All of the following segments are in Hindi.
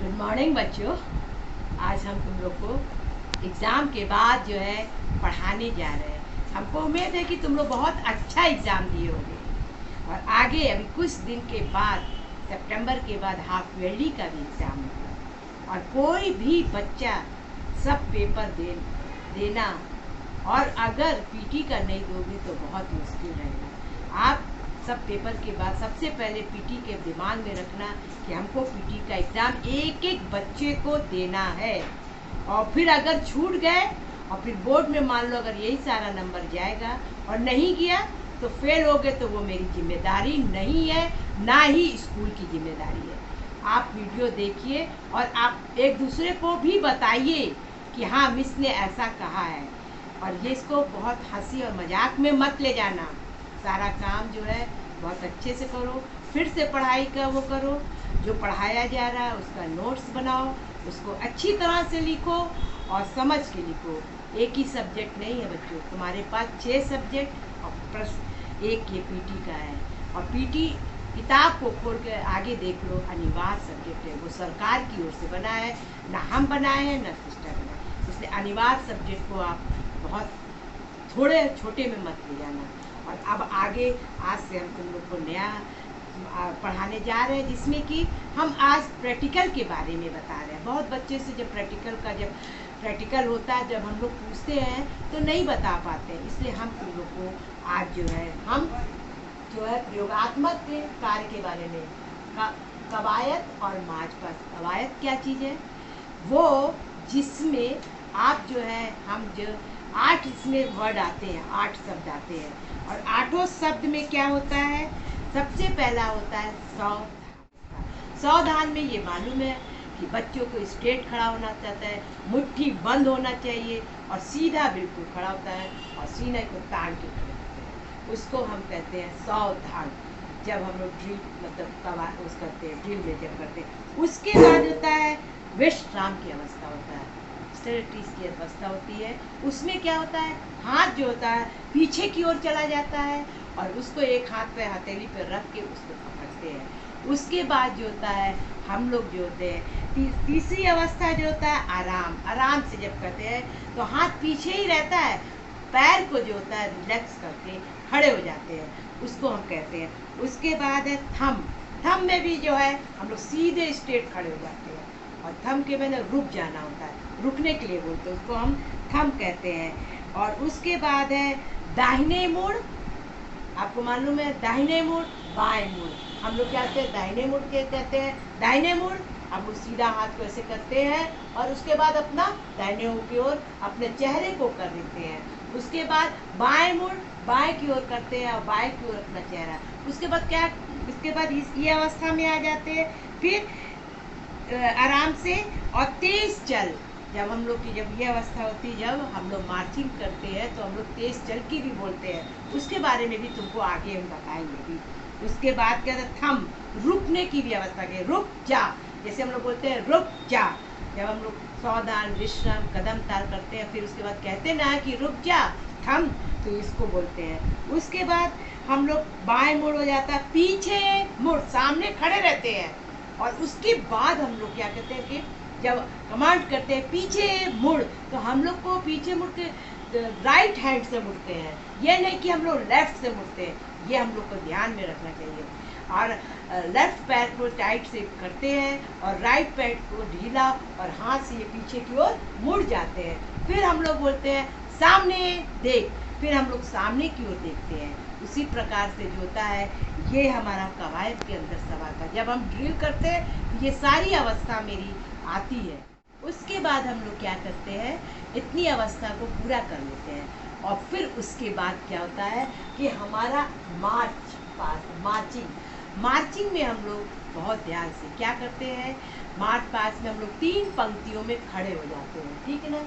गुड मॉर्निंग बच्चों। आज हम तुम लोग को एग्ज़ाम के बाद जो है पढ़ाने जा रहे हैं। हमको उम्मीद है कि तुम लोग बहुत अच्छा एग्ज़ाम दिए होंगे और आगे अभी कुछ दिन के बाद सितंबर के बाद हाफ ईयरली का भी एग्ज़ाम होगा और कोई भी बच्चा सब पेपर देना और अगर पीटी का नहीं दोगे तो बहुत मुश्किल रहेगा। आप सब पेपर के बाद सबसे पहले पीटी के दिमाग में रखना कि हमको पीटी का एग्ज़ाम एक एक बच्चे को देना है और फिर अगर छूट गए और फिर बोर्ड में मान लो अगर यही सारा नंबर जाएगा और नहीं गया तो फेल हो गए तो वो मेरी जिम्मेदारी नहीं है, ना ही स्कूल की जिम्मेदारी है। आप वीडियो देखिए और आप एक दूसरे को भी बताइए कि हाँ मिस ने ऐसा कहा है और ये इसको बहुत हंसी और मजाक में मत ले जाना। सारा काम जो है बहुत अच्छे से करो, फिर से पढ़ाई का वो करो, जो पढ़ाया जा रहा है उसका नोट्स बनाओ, उसको अच्छी तरह से लिखो और समझ के लिखो। एक ही सब्जेक्ट नहीं है बच्चों, तुम्हारे पास 6 सब्जेक्ट और प्लस एक ये पीटी का है। और पीटी किताब को खोल के आगे देख लो, अनिवार्य सब्जेक्ट है, वो सरकार की ओर से बना है, ना हम बनाए हैं ना सिस्टर बनाए, इसलिए अनिवार्य सब्जेक्ट को आप बहुत थोड़े छोटे में मत ले जाना। और अब आगे आज से हम तुम लोग को नया पढ़ाने जा रहे हैं जिसमें कि हम आज प्रैक्टिकल के बारे में बता रहे हैं। बहुत बच्चे से जब प्रैक्टिकल होता है, जब हम लोग पूछते हैं तो नहीं बता पाते हैं, इसलिए हम तुम लोग को आज जो है प्रयोगात्मक के कार्य के बारे में कवायद और मार्च पास्ट। कवायद क्या चीज़ है? वो जिसमें आप जो है हम जो 8 इसमें वर्ड आते हैं, 8 शब्द आते हैं और 8 शब्द में क्या होता है? सबसे पहला होता है सावधान। सावधान में ये मालूम है कि बच्चों को स्ट्रेट खड़ा होना चाहता है, मुट्ठी बंद होना चाहिए और सीधा बिल्कुल खड़ा होता है और सीने को तान के खड़े होते हैं, उसको हम कहते हैं सावधान। जब हम लोग ड्रिल मतलब उस करते हैं, ड्रिल में जब करते हैं, उसके बाद होता है विश्राम की अवस्था होता है, स्टेरिटीज की अवस्था होती है। उसमें क्या होता है? हाथ जो होता है पीछे की ओर चला जाता है और उसको एक हाथ पे हथेली पे रख के उसको पकड़ते हैं। उसके बाद जो होता है हम लोग जो होते हैं तीसरी अवस्था जो होता है आराम। आराम से जब करते हैं तो हाथ पीछे ही रहता है, पैर को जो होता है रिलैक्स करके खड़े हो जाते हैं, उसको हम कहते हैं। उसके बाद है थम। थम में भी जो है हम लोग सीधे स्ट्रेट खड़े हो जाते हैं और थम के मैंने रुक जाना होता है, रुकने के लिए बोलते हैं, उसको हम थम कहते हैं। और उसके बाद है दाहिने मुड़। आपको मालूम है दाहिने मुड़ बाएं मुड़, हम लोग क्या कहते हैं? दाहिने मुड़ के कहते हैं। दाहिने मुड़ हम लोग सीधा हाथ को ऐसे करते हैं और उसके बाद अपना दाहिने मुड़ की ओर अपने चेहरे को कर देते हैं। उसके बाद बाएं मुड़ बाएं की ओर करते हैं और बाएं की ओर अपना चेहरा। उसके बाद क्या? इसके बाद ये अवस्था में आ जाते हैं। फिर आराम से और तेज चल। जब हम लोग की जब ये अवस्था होती है, जब हम लोग मार्चिंग करते हैं तो हम लोग तेज चल की भी बोलते हैं, उसके बारे में भी तुमको आगे हम बताएंगे भी। उसके बाद क्या है? थम, रुकने की भी अवस्था के, रुक जा, जैसे हम लोग बोलते हैं रुक जा। जब हम लोग सावधान विश्राम कदम ताल करते हैं, फिर उसके बाद कहते ना कि रुक जा, थम, तो इसको बोलते हैं। उसके बाद हम लोग बाएं मुड़ हो जाता है, पीछे मुड़, सामने खड़े रहते हैं और उसके बाद हम लोग क्या कहते हैं कि जब कमांड करते हैं पीछे मुड़, तो हम लोग को पीछे मुड़ के राइट हैंड से मुड़ते हैं, ये नहीं कि हम लोग लेफ्ट से मुड़ते हैं, ये हम लोग को ध्यान में रखना चाहिए। और लेफ्ट पैर को टाइट से करते हैं और राइट पैर को ढीला और हाथ से ये पीछे की ओर मुड़ जाते हैं। फिर हम लोग बोलते हैं सामने देख, फिर हम लोग सामने की ओर देखते हैं। उसी प्रकार से जो होता है ये हमारा कवायद के अंदर सवाल था। जब हम ड्रिल करते हैं ये सारी अवस्था मेरी आती है। उसके बाद हम लोग क्या करते हैं? इतनी अवस्था को पूरा कर लेते हैं और फिर उसके बाद क्या होता है कि हमारा मार्च पास्ट, मार्चिंग में हम लोग बहुत ध्यान से क्या करते हैं? मार्च पास्ट में हम लोग 3 पंक्तियों में खड़े हो जाते हैं, ठीक है ना?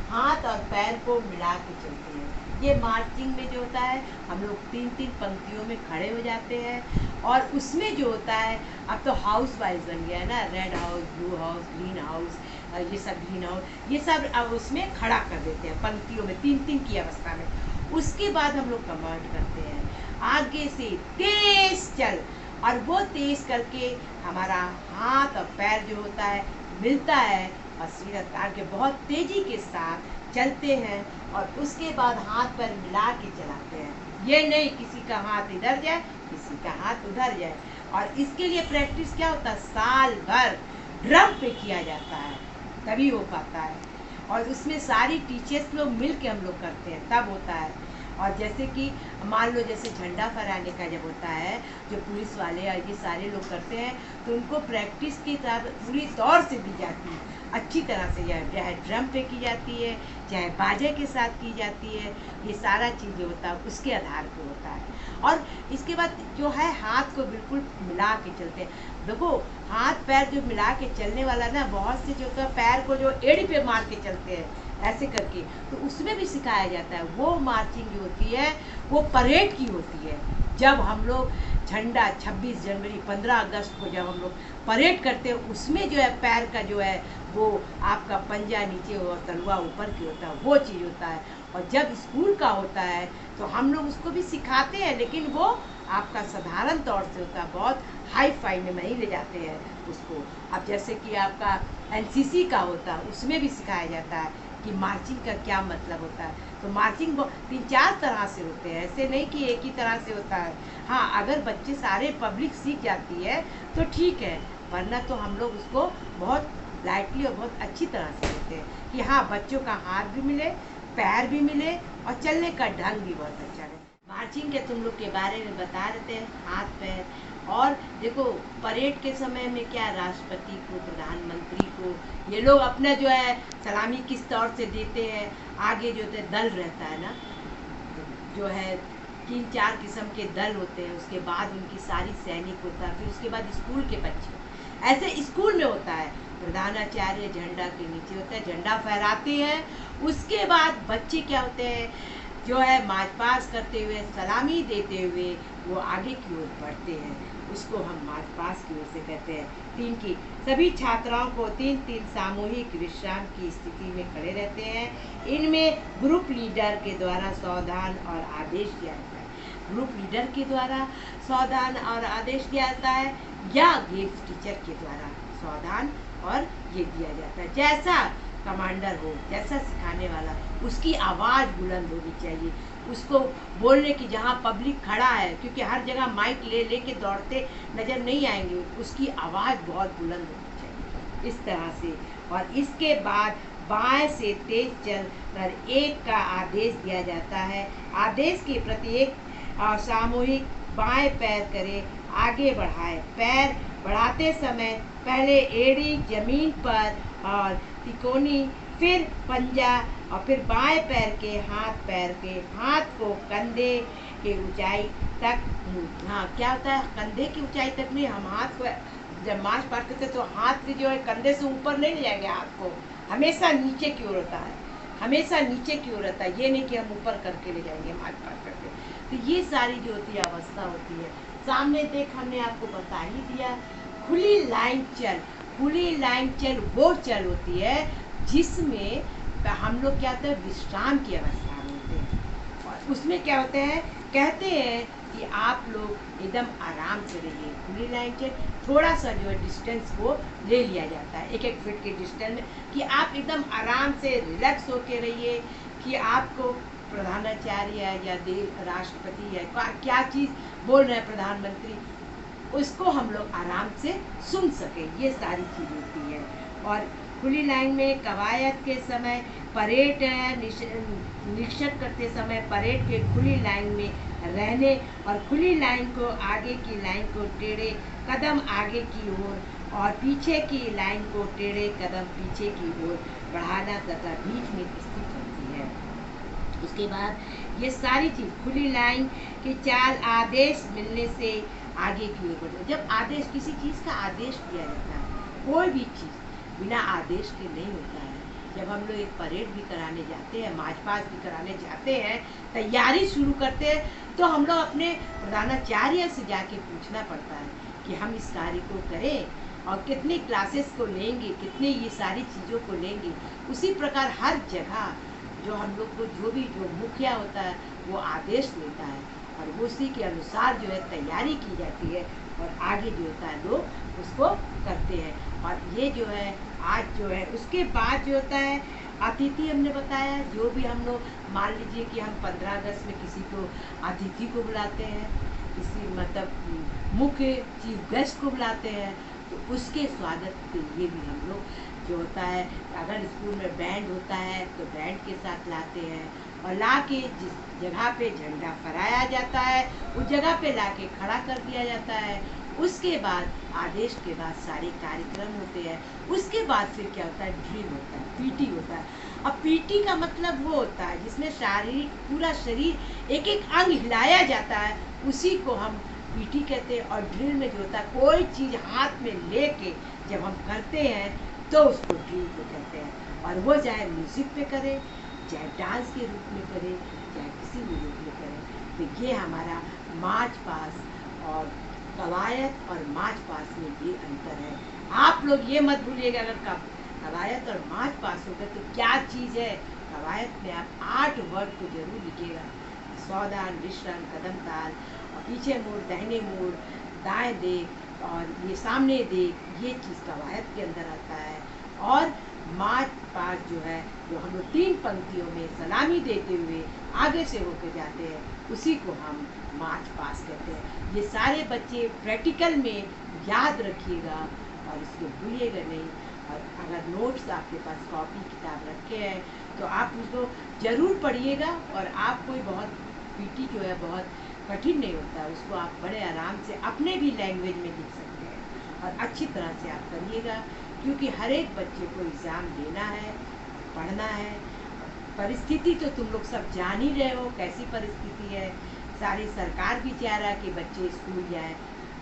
हाथ और पैर को मिला के चलते हैं। ये मार्चिंग में जो होता है हम लोग 3-3 पंक्तियों में खड़े हो जाते हैं और उसमें जो होता है, अब तो हाउस वाइज बन गया है ना, red house, blue house, green house, ये सब ग्रीन हाउस, ये सब अब उसमें खड़ा कर देते हैं पंक्तियों में 3-3 की अवस्था में। उसके बाद हम लोग कमांड करते हैं आगे से तेज चल, और वो तेज करके हमारा हाथ और पैर जो होता है मिलता है और सीधा तार के बहुत तेजी के साथ चलते हैं और उसके बाद हाथ पैर मिला के चलाते हैं। ये नहीं किसी का हाथ इधर जाए किसी का हाथ उधर जाए। और इसके लिए प्रैक्टिस क्या होता है, साल भर ड्रम पे किया जाता है तभी हो पाता है। और उसमें सारी टीचर्स लोग मिल के हम लोग करते हैं तब होता है। और जैसे कि मान लो जैसे झंडा फहराने का जब होता है, जो पुलिस वाले और ये सारे लोग करते हैं तो उनको प्रैक्टिस की तरह पूरी तौर से दी जाती है, अच्छी तरह से, चाहे ड्रम पे की जाती है चाहे बाजे के साथ की जाती है। ये सारा चीज़ जो होता है उसके आधार पे होता है। और इसके बाद जो है हाथ को बिल्कुल मिला के चलते हैं। देखो हाथ पैर जो मिला के चलने वाला ना, बहुत से जो होता है पैर को जो एड़ी पे मार के चलते हैं ऐसे करके, तो उसमें भी सिखाया जाता है। वो मार्चिंग जो होती है वो परेड की होती है। जब हम लोग झंडा 26 जनवरी 15 अगस्त को जब हम लोग परेड करते हैं, उसमें जो है पैर का जो है वो आपका पंजा नीचे और तलवा ऊपर की होता है, वो चीज़ होता है। और जब स्कूल का होता है तो हम लोग उसको भी सिखाते हैं, लेकिन वो आपका साधारण तौर से होता है, बहुत हाई फाई में नहीं ले जाते हैं उसको। अब जैसे कि आपका एनसीसी का होता है उसमें भी सिखाया जाता है कि मार्चिंग का क्या मतलब होता है। तो मार्चिंग 3-4 तरह से होते हैं, ऐसे नहीं कि एक ही तरह से होता है। हाँ, अगर बच्चे सारे पब्लिक सीख जाती है तो ठीक है, वरना तो हम लोग उसको बहुत लाइटली और बहुत अच्छी तरह से होते हैं कि हाँ बच्चों का हाथ भी मिले, पैर भी मिले और चलने का ढंग भी बहुत अच्छा है। मार्चिंग के तुम लोग के बारे में बता रहे थे, हाथ पैर। और देखो परेड के समय में क्या, राष्ट्रपति को, प्रधानमंत्री को, ये लोग अपना जो है सलामी किस तौर से देते हैं। आगे जो दल रहता है ना, जो है 3-4 किस्म के दल होते हैं, उसके बाद उनकी सारी सैनिक होता है, फिर उसके बाद स्कूल के बच्चे। ऐसे स्कूल में होता है प्रधानाचार्य झंडा के नीचे होता है, झंडा फहराते हैं। उसके बाद बच्चे क्या होते हैं, जो है मार्च पास करते हुए, सलामी देते हुए वो आगे की ओर बढ़ते हैं, उसको हम मार्च पास की ओर से कहते हैं। सभी छात्राओं को 3-3 सामूहिक विश्राम की स्थिति में खड़े रहते हैं। इनमें ग्रुप लीडर के द्वारा सावधान और आदेश दिया जाता है। ग्रुप लीडर के द्वारा सावधान और आदेश दिया जाता है या गेम्स टीचर के द्वारा सावधान और ये दिया जाता है। जैसा कमांडर हो, जैसा सिखाने वाला, उसकी आवाज़ बुलंद होनी चाहिए। उसको बोलने की, जहाँ पब्लिक खड़ा है, क्योंकि हर जगह माइक ले के दौड़ते नज़र नहीं आएंगे, उसकी आवाज़ बहुत बुलंद होनी चाहिए इस तरह से। और इसके बाद बाएं से तेज चल कर एक का आदेश दिया जाता है। आदेश के प्रत्येक सामूहिक बाएं पैर करे, आगे बढ़ाए। पैर बढ़ाते समय पहले एड़ी जमीन पर और तिकोनी, फिर पंजा और फिर बाएं पैर के हाथ को कंधे के ऊंचाई तक। हाँ, क्या होता है, कंधे की ऊंचाई तक नहीं, हम हाथ को जब मार्च पास्ट करते तो हाथ जो है कंधे से ऊपर नहीं ले जाएंगे, हाथ को हमेशा नीचे की ओर होता है, हमेशा नीचे की ओर रहता है। ये नहीं कि हम ऊपर करके ले जाएंगे मार्च पास्ट करते। तो ये सारी जो होती है अवस्था होती है। सामने देख, हमने आपको बता ही दिया। खुली लाइन चल, खुली लाइन चल वो चल होती है जिसमें हम लोग क्या होते हैं, विश्राम की अवस्था में होते हैं। और उसमें क्या होते हैं, कहते हैं कि आप लोग एकदम आराम से रहिए। खुली लाइन चल, थोड़ा सा जो है डिस्टेंस वो ले लिया जाता है, 1-1 फीट के डिस्टेंस में, कि आप एकदम आराम से रिलैक्स होके रहिए। कि आपको प्रधानाचार्य या राष्ट्रपति या क्या चीज़ बोल रहे हैं प्रधानमंत्री, उसको हम लोग आराम से सुन सकें, ये सारी चीज़ होती है। और खुली लाइन में कवायद के समय, परेड निरीक्षण करते समय परेड के खुली लाइन में रहने और खुली लाइन को, आगे की लाइन को टेढ़े कदम आगे की ओर और पीछे की लाइन को टेढ़े कदम पीछे की ओर बढ़ाना तथा बीच में स्थित होती है। उसके बाद ये सारी चीज़, खुली लाइन की चाल आदेश मिलने से आगे की ओर बढ़ो। जब आदेश, किसी चीज़ का आदेश दिया जाता है, कोई भी चीज़ बिना आदेश के नहीं होता है। जब हम लोग एक परेड भी कराने जाते हैं, मार्च पास्ट भी कराने जाते हैं, तैयारी शुरू करते हैं, तो हम लोग अपने प्रधानाचार्य से जाके पूछना पड़ता है कि हम इस कार्य को करें और कितनी क्लासेस को लेंगे, कितनी ये सारी चीज़ों को लेंगे। उसी प्रकार हर जगह जो हम लोग को जो मुखिया होता है वो आदेश लेता है और उसी के अनुसार जो है तैयारी की जाती है और आगे जो होता है लोग उसको करते हैं। और ये जो है आज जो है उसके बाद जो होता है अतिथि, हमने बताया जो भी हम लोग, मान लीजिए कि हम 15 अगस्त में किसी को अतिथि को बुलाते हैं, किसी मतलब मुख्य चीफ गेस्ट को बुलाते हैं, तो उसके स्वागत के लिए भी हम लोग जो होता है, अगर स्कूल में बैंड होता है तो बैंड के साथ लाते हैं, और ला के जिस जगह पे झंडा फहराया जाता है उस जगह पे ला के खड़ा कर दिया जाता है। उसके बाद आदेश के बाद सारे कार्यक्रम होते हैं। उसके बाद फिर क्या होता है, ड्रिल होता है, पीटी होता है। अब पीटी का मतलब वो होता है जिसमें शारीरिक पूरा शरीर एक एक अंग हिलाया जाता है, उसी को हम पीटी कहते हैं। और ड्रिल में जो होता है कोई चीज़ हाथ में लेके जब हम करते हैं तो उसको ड्रिल को कहते हैं। और वो चाहे म्यूजिक पे करे, चाहे डांस के रूप में करे, चाहे किसी भी रूप में करे। तो ये हमारा मार्च पास्ट और कवायद और मार्च पास्ट में ये अंतर है। आप लोग ये मत भूलिएगा, अगर कवायद और मार्च पास्ट होगा तो क्या चीज़ है। कवायद में आप 8 वर्ड को जरूर लिखिएगा, सावधान, विश्राम, कदम ताल, और पीछे मुड़, दाहिने मुड़, दाएं देख, और ये सामने देख, ये चीज़ कवायद के अंदर आता है। और मार्च पास्ट जो है, जो हम लोग 3 पंक्तियों में सलामी देते हुए आगे से होकर जाते हैं, उसी को हम मार्च पास्ट कहते हैं। ये सारे बच्चे प्रैक्टिकल में याद रखिएगा और इसको भूलिएगा नहीं। और अगर नोट्स आपके पास कॉपी किताब रखे हैं तो आप उसको ज़रूर पढ़िएगा। और आप कोई बहुत पीटी जो है बहुत कठिन नहीं होता, उसको आप बड़े आराम से अपने भी लैंग्वेज में लिख सकते हैं और अच्छी तरह से आप करिएगा, क्योंकि हर एक बच्चे को एग्ज़ाम देना है, पढ़ना है। परिस्थिति तो तुम लोग सब जान ही रहे हो कैसी परिस्थिति है। सारी सरकार भी चाह रहा है कि बच्चे स्कूल जाएं,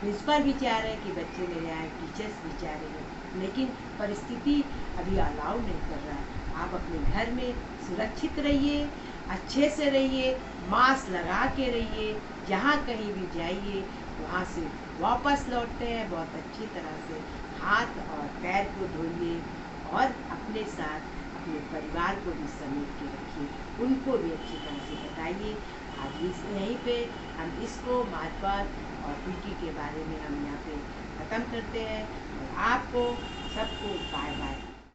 प्रिंसिपल भी चाह रहे हैं कि बच्चे मेरे आए, टीचर्स भी चाह रहे हैं, लेकिन परिस्थिति अभी अलाउ नहीं कर रहा है। आप अपने घर में सुरक्षित रहिए, अच्छे से रहिए, मास्क लगा के रहिए, जहाँ कहीं भी जाइए वहाँ से वापस लौटते हैं बहुत अच्छी तरह से हाथ और पैर को धोइए, और अपने साथ अपने परिवार को भी समेट के रखिए, उनको भी अच्छी तरह से बताइए। आज यहीं पे हम इसको मार्च पास्ट और पीटी के बारे में हम यहाँ पे ख़त्म करते हैं। और आपको सबको बाय बाय।